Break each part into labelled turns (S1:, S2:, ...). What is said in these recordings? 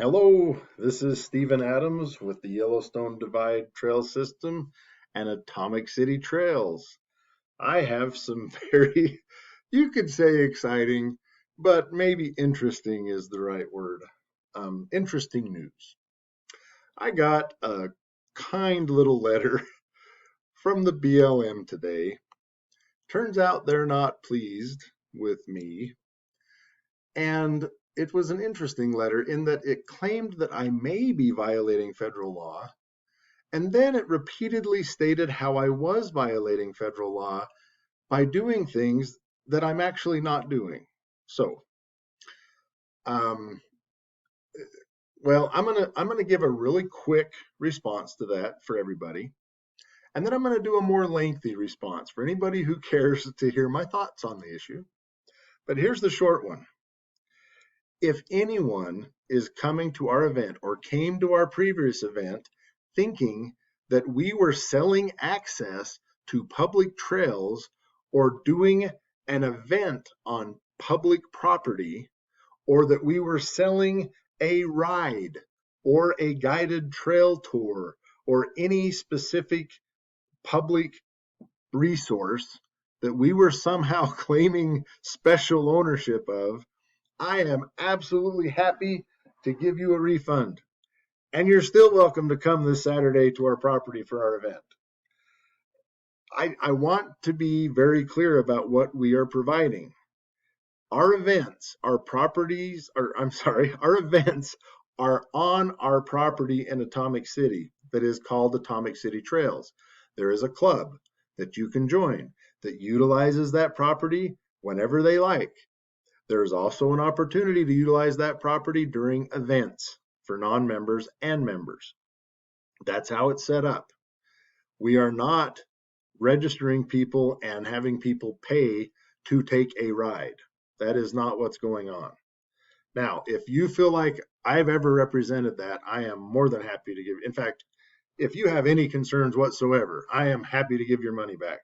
S1: Hello, this is Stephen Adams with the Yellowstone Divide Trail System and Atomic City Trails. I have some very, you could say exciting, but maybe interesting is the right word. Interesting news. I got a kind little letter from the BLM today. Turns out they're not pleased with me, and it was an interesting letter in that it claimed that I may be violating federal law. And then it repeatedly stated how I was violating federal law by doing things that I'm actually not doing. So, um, well, I'm gonna give a really quick response to that for everybody, and then I'm gonna do a more lengthy response for anybody who cares to hear my thoughts on the issue. But here's the short one. If anyone is coming to our event or came to our previous event thinking that we were selling access to public trails or doing an event on public property, or that we were selling a ride or a guided trail tour or any specific public resource that we were somehow claiming special ownership of, I am absolutely happy to give you a refund. And you're still welcome to come this Saturday to our property for our event. I want to be very clear about what we are providing. Our events, our properties, or I'm sorry, our events are on our property in Atomic City that is called Atomic City Trails. There is a club that you can join that utilizes that property whenever they like. There is also an opportunity to utilize that property during events for non-members and members. That's how it's set up. We are not registering people and having people pay to take a ride. That is not what's going on. Now, if you feel like I've ever represented that, I am more than happy to give. In fact, if you have any concerns whatsoever, I am happy to give your money back.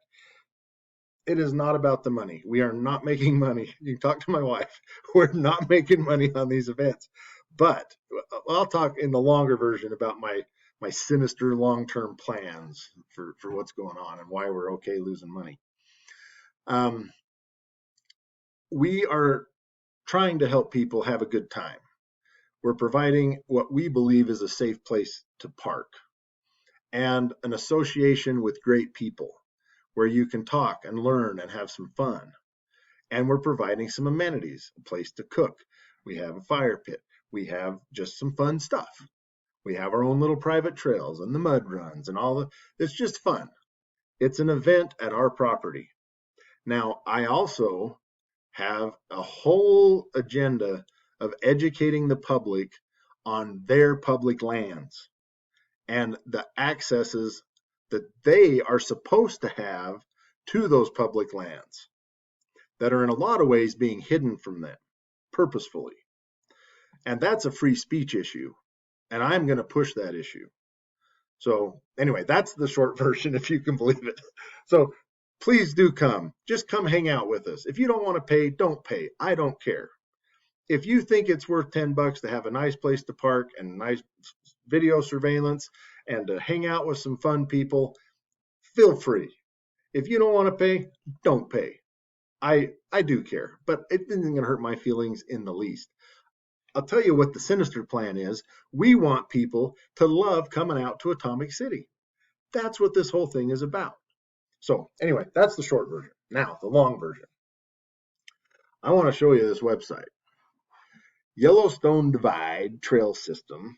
S1: It is not about the money. We are not making money. You can talk to my wife. We're not making money on these events. But I'll talk in the longer version about my sinister long-term plans for what's going on and why we're okay losing money. Um, we are trying to help people have a good time. We're providing what we believe is a safe place to park and an association with great people where you can talk and learn and have some fun. And we're providing some amenities, a place to cook. We have a fire pit. We have just some fun stuff. We have our own little private trails and the mud runs and all the, it's just fun. It's an event at our property. Now, I also have a whole agenda of educating the public on their public lands and the accesses that they are supposed to have to those public lands that are in a lot of ways being hidden from them purposefully. And that's a free speech issue. And I'm going to push that issue. So, anyway, that's the short version, if you can believe it. So, please do come. Just come hang out with us. If you don't want to pay, don't pay. I don't care. If you think it's worth $10 to have a nice place to park and nice video surveillance and to hang out with some fun people, feel free. If you don't want to pay, don't pay. I do care, but it isn't going to hurt my feelings in the least. I'll tell you what the sinister plan is. We want people to love coming out to Atomic City. That's what this whole thing is about. So anyway, that's the short version. Now, the long version. I want to show you this website. Yellowstone Divide Trail System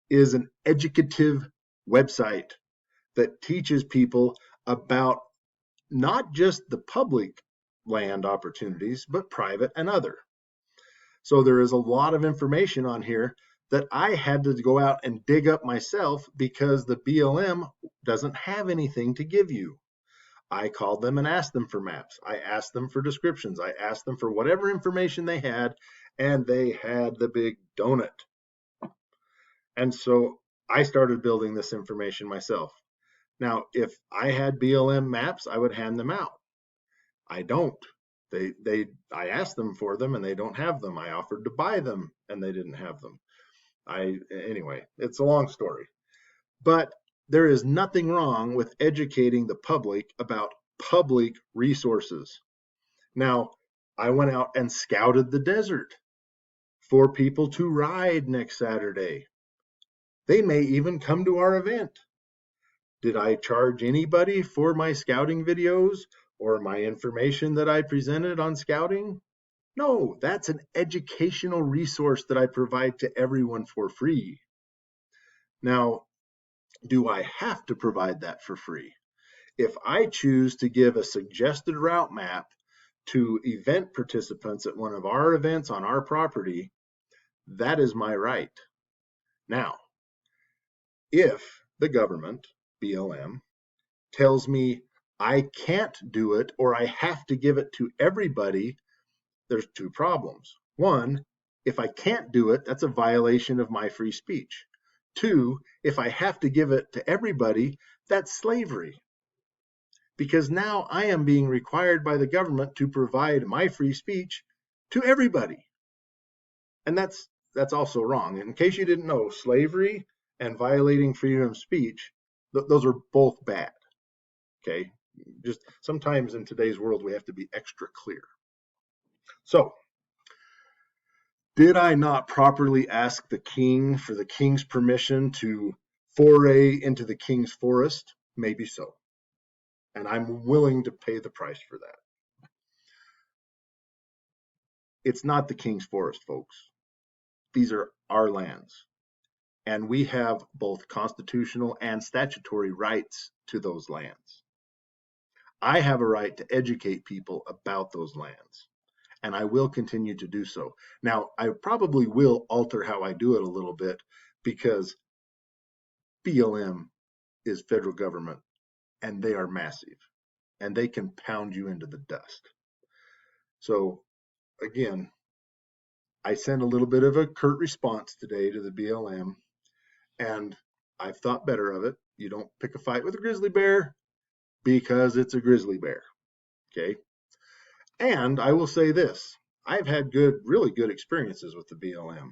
S1: is an educative website that teaches people about not just the public land opportunities, but private and other. So there is a lot of information on here that I had to go out and dig up myself because the BLM doesn't have anything to give you. I called them and asked them for maps. I asked them for descriptions. I asked them for whatever information they had, and they had the big donut. And so I started building this information myself. Now, if I had BLM maps, I would hand them out. I don't. I asked them for them and they don't have them. I offered to buy them and they didn't have them. Anyway, it's a long story. But there is nothing wrong with educating the public about public resources. Now, I went out and scouted the desert for people to ride next Saturday. They may even come to our event. Did I charge anybody for my scouting videos or my information that I presented on scouting? No, that's an educational resource that I provide to everyone for free. Now, do I have to provide that for free? If I choose to give a suggested route map to event participants at one of our events on our property, that is my right. Now, if the government, BLM, tells me I can't do it or I have to give it to everybody, there's two problems. One, if I can't do it, that's a violation of my free speech. Two, if I have to give it to everybody, that's slavery. Because now I am being required by the government to provide my free speech to everybody. And that's also wrong. In case you didn't know, slavery and violating freedom of speech, those are both bad. Okay? Just sometimes in today's world we have to be extra clear. So, did I not properly ask the king for the king's permission to foray into the king's forest? Maybe so. And I'm willing to pay the price for that. It's not the king's forest, folks. These are our lands. And we have both constitutional and statutory rights to those lands. I have a right to educate people about those lands, and I will continue to do so. Now, I probably will alter how I do it a little bit because BLM is federal government and they are massive and they can pound you into the dust. So, again, I sent a little bit of a curt response today to the BLM, and I've thought better of it. You don't pick a fight with a grizzly bear because it's a grizzly bear. Okay. And I will say this, I've had really good experiences with the BLM.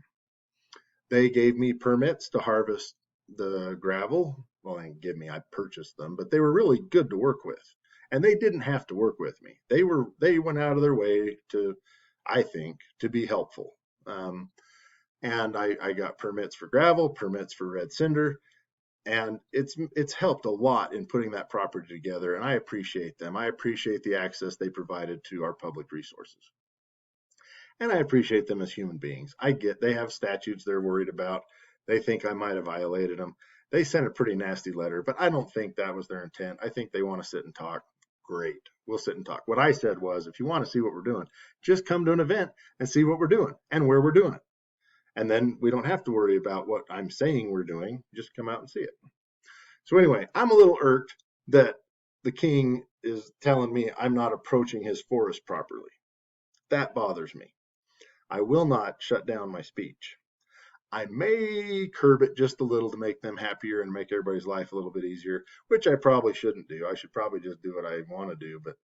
S1: They gave me permits to harvest the gravel. Well, they didn't give me, I purchased them, but they were really good to work with. And they didn't have to work with me. They went out of their way to, I think, to be helpful. And I got permits for gravel, permits for red cinder, and it's helped a lot in putting that property together, and I appreciate them. I appreciate the access they provided to our public resources, and I appreciate them as human beings. I get they have statutes they're worried about. They think I might have violated them. They sent a pretty nasty letter, but I don't think that was their intent. I think they want to sit and talk. Great, we'll sit and talk. What I said was, if you want to see what we're doing, just come to an event and see what we're doing and where we're doing it. And then we don't have to worry about what I'm saying we're doing. Just come out and see it. So anyway, I'm a little irked that the king is telling me I'm not approaching his forest properly. That bothers me. I will not shut down my speech. I may curb it just a little to make them happier and make everybody's life a little bit easier, which I probably shouldn't do. I should probably just do what I want to do, but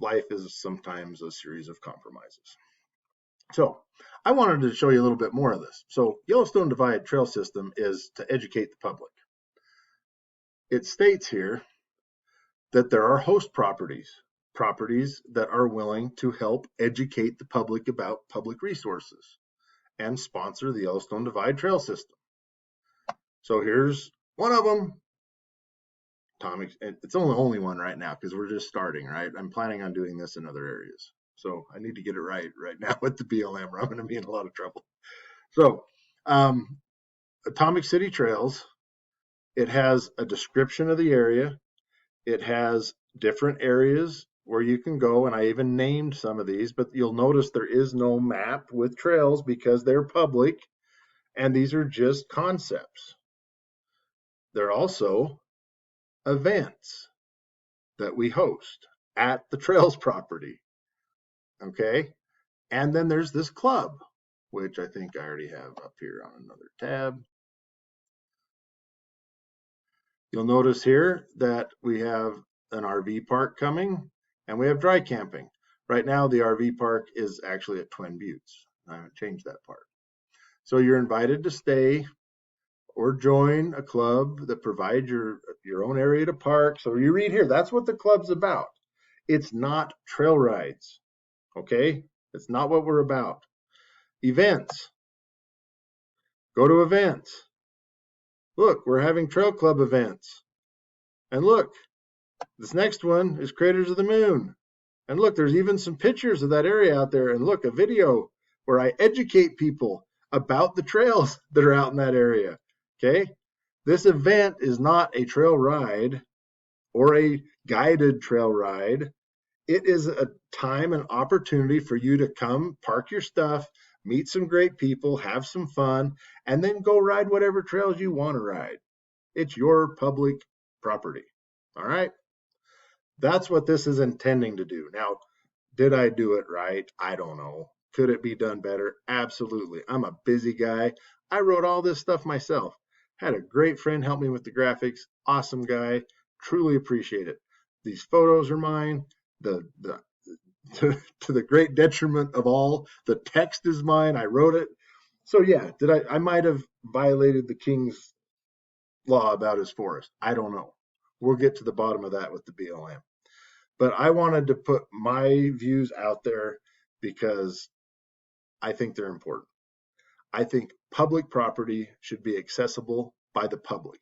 S1: life is sometimes a series of compromises. So I wanted to show you a little bit more of this. So Yellowstone Divide Trail System is to educate the public. It states here that there are host properties that are willing to help educate the public about public resources and sponsor the Yellowstone Divide Trail System. So here's one of them. It's only one right now because we're just starting, right? I'm planning on doing this in other areas. So I need to get it right now with the BLM, or I'm going to be in a lot of trouble. So Atomic City Trails, it has a description of the area. It has different areas where you can go, and I even named some of these, but you'll notice there is no map with trails because they're public, and these are just concepts. There are also events that we host at the trails property, okay? And then there's this club, which I think I already have up here on another tab. You'll notice here that we have an RV park coming, and we have dry camping. Right now, the RV park is actually at Twin Buttes. I haven't changed that part. So you're invited to stay or join a club that provides your own area to park. So you read here, that's what the club's about. It's not trail rides, okay? It's not what we're about. Events. Go to events. Look, we're having trail club events. And look, this next one is Craters of the Moon. And look, there's even some pictures of that area out there. And look, a video where I educate people about the trails that are out in that area. Okay? This event is not a trail ride or a guided trail ride. It is a time and opportunity for you to come, park your stuff, meet some great people, have some fun, and then go ride whatever trails you want to ride. It's your public property. All right? That's what this is intending to do. Now, did I do it right? I don't know. Could it be done better? Absolutely. I'm a busy guy. I wrote all this stuff myself. Had a great friend help me with the graphics. Awesome guy. Truly appreciate it. These photos are mine. The to the great detriment of all, the text is mine. I wrote it. So yeah, did I might have violated the king's law about his forest. I don't know. We'll get to the bottom of that with the BLM. But I wanted to put my views out there because I think they're important. I think public property should be accessible by the public.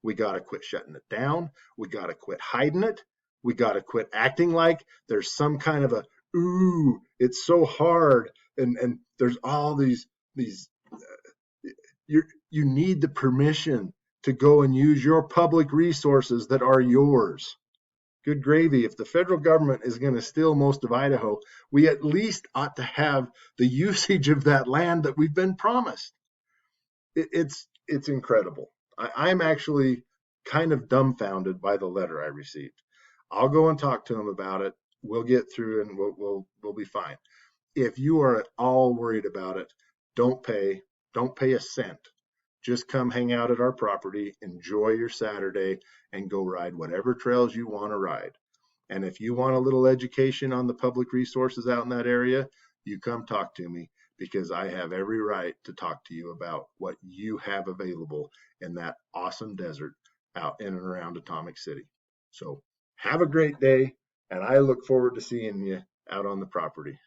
S1: We got to quit shutting it down. We got to quit hiding it. We got to quit acting like there's some kind of a, ooh, it's so hard. And there's all these, you need the permission to go and use your public resources that are yours. Good gravy. If the federal government is going to steal most of Idaho, we at least ought to have the usage of that land that we've been promised. It's incredible. I'm actually kind of dumbfounded by the letter I received. I'll go and talk to him about it. We'll get through and we'll be fine. If you are at all worried about it, don't pay. Don't pay a cent. Just come hang out at our property, enjoy your Saturday, and go ride whatever trails you want to ride. And if you want a little education on the public resources out in that area, you come talk to me because I have every right to talk to you about what you have available in that awesome desert out in and around Atomic City. So have a great day, and I look forward to seeing you out on the property.